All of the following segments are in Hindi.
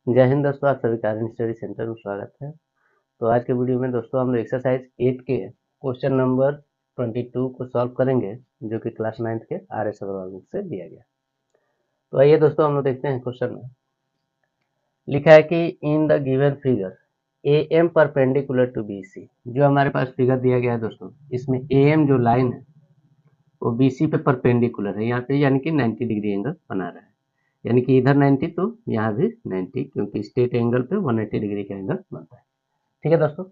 जय हिंद दोस्तों, आप सभी का आर्यन स्टडी सेंटर में स्वागत है। तो आज के वीडियो में दोस्तों हम लोग एक्सरसाइज 8 के क्वेश्चन नंबर 22 को सॉल्व करेंगे, जो कि क्लास 9th के आर एस अग्रवाल बुक से दिया गया। तो आइए दोस्तों हम लोग देखते हैं क्वेश्चन में। लिखा है कि in the given figure A M perpendicular to B C. जो हमारे पास फिगर दिया गया है दोस्तों, इसमें ए एम जो लाइन है वो बी सी पे परपेंडिकुलर है यहाँ पे, यानी कि 90 डिग्री एंगल बना रहा है। यानी कि इधर 90 तो यहाँ भी 90, क्योंकि स्ट्रेट एंगल पे 180 डिग्री का एंगल बनता है। ठीक है दोस्तों,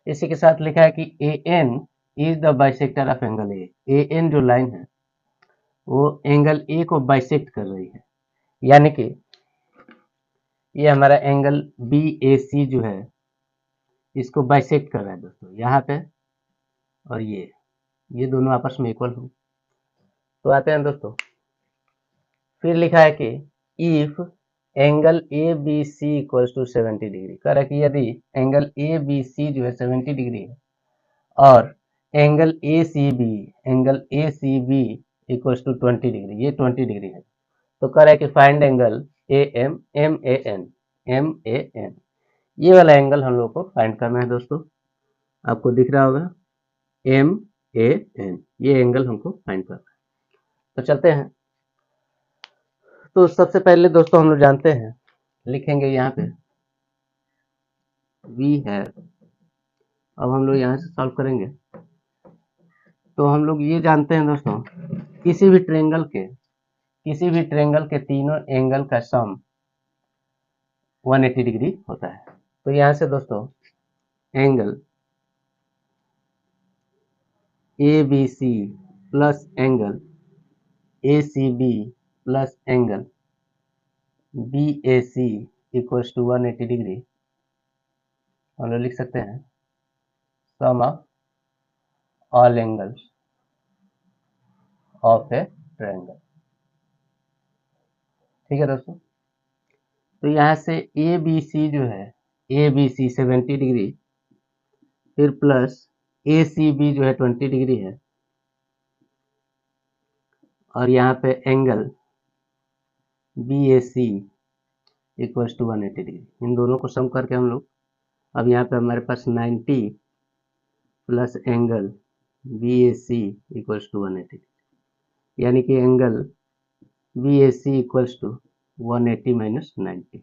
इसी के साथ लिखा है कि A N is the bisector of angle A. A N जो लाइन है वो एंगल ए को बाइसेक्ट कर रही है, यानी कि ये हमारा एंगल बी ए सी जो है इसको बाइसेक्ट कर रहा है दोस्तों, यहाँ पे और ये दोनों आपस में इक्वल हो। तो आते हैं दोस्तों, फिर लिखा है कि if angle A B C equals to 70 degree. कह रहा है कि यदि एंगल ए बी सी जो है 70 डिग्री है और angle A C B equals to 20 degree, ये 20 डिग्री है, तो कह रहा है कि find angle A M M A N. ये वाला एंगल हम लोग को फाइंड करना है दोस्तों। आपको दिख रहा होगा एम ए एन, ये एंगल हमको फाइंड करना है। तो चलते हैं। तो सबसे पहले दोस्तों हम लोग जानते हैं, लिखेंगे यहाँ पे वी है। अब हम लोग यहाँ से सॉल्व करेंगे। तो हम लोग ये जानते हैं दोस्तों, किसी भी ट्रेंगल के तीनों एंगल का सम 180 डिग्री होता है। तो यहाँ से दोस्तों angle A B C plus angle A C B plus angle B A C equals to 180 degree हम लोग लिख सकते हैं sum of all angles of a triangle. ठीक है दोस्तों, तो यहाँ से ए बी सी जो है, ए बी सी 70 डिग्री, फिर प्लस ए सी बी जो है 20 डिग्री है, और यहाँ पे angle B A C equals to 180 degree. इन दोनों को सम करके हम लोग, अब यहाँ पे हमारे पास 90 plus angle B A C equals to 180 degree, यानी कि angle B A C equals to 180 minus 90,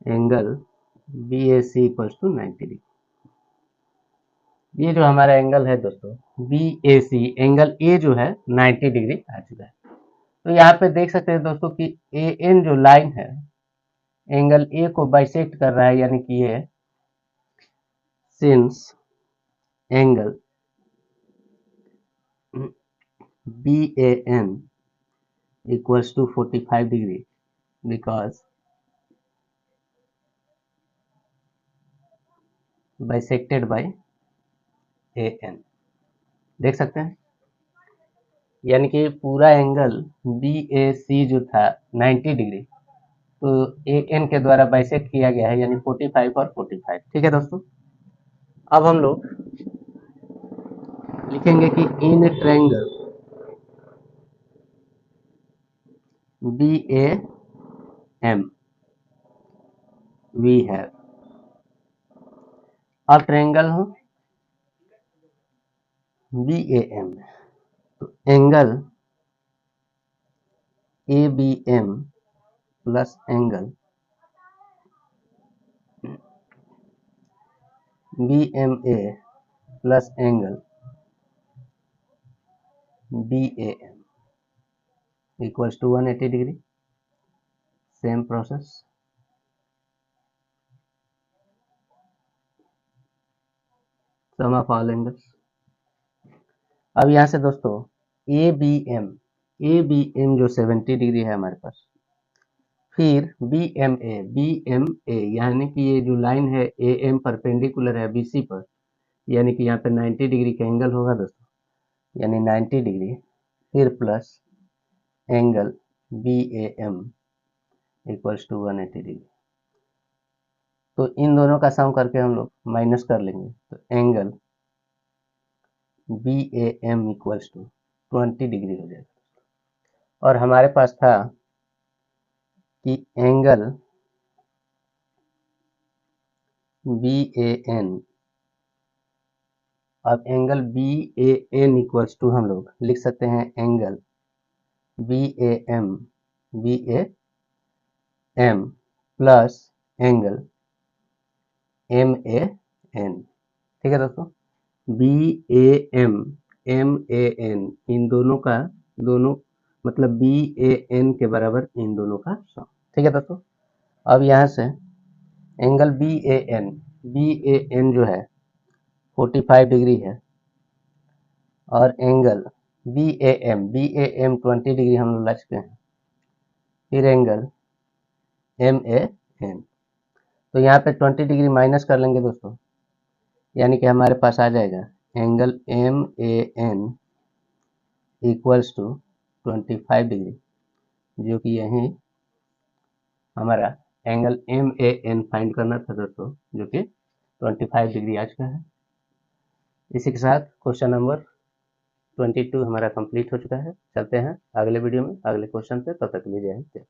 angle B A C equals to 90 degree. ये जो हमारा एंगल है दोस्तों B A C, angle A जो है 90 डिग्री आ चुका है। तो यहाँ पे देख सकते हैं दोस्तों कि ए एन जो लाइन है एंगल ए को बाइसेक्ट कर रहा है, यानी कि ये since angle B A N equals to 45 degree because bisected by A N. देख सकते हैं, यानी कि पूरा एंगल बी ए सी जो था 90 डिग्री, तो ए एन के द्वारा बाइसेक्ट किया गया है, यानी 45 और 45। ठीक है दोस्तों, अब हम लोग लिखेंगे कि in triangle B A M we have, अब ट्रायंगल हो बी ए एम, तो angle A B M plus angle B M A plus angle B A M equals to 180 degree. Same process, sum of all angles. अब यहाँ से दोस्तों ए बी एम जो 70 डिग्री है हमारे पास, फिर बी एम ए यानी कि ये जो लाइन है ए एम परपेंडिकुलर है बी सी पर, यानी कि यहाँ पे 90 डिग्री का एंगल होगा दोस्तों, यानी 90 डिग्री, फिर plus angle B A M equals to 180 degree. तो इन दोनों का सम करके हम लोग माइनस कर लेंगे, तो angle B A M equals to 20 degree हो जाएगा। और हमारे पास था कि एंगल बी ए एन। अब angle B A N equals to हम लोग लिख सकते हैं angle B A M plus angle M A N. ठीक है दोस्तों, B A M A N, इन दोनों का दोनों मतलब बी ए एन के बराबर इन दोनों का सम। ठीक है दोस्तों, अब यहाँ से एंगल बी ए एन जो है 45 डिग्री है और angle B A M 20 degree हम लोग ला चुके हैं। फिर एंगल एम ए एन, तो यहाँ पे 20 डिग्री माइनस कर लेंगे दोस्तों, यानी कि हमारे पास आ जाएगा angle M A N equals to 25 degree, जो कि यही हमारा angle M A N find करना था दोस्तों, जो कि 25 डिग्री आ चुका है। इसी के साथ क्वेश्चन नंबर 22 हमारा कंप्लीट हो चुका है। चलते हैं अगले वीडियो में अगले क्वेश्चन पे, तब तक के लिए जय हिंद।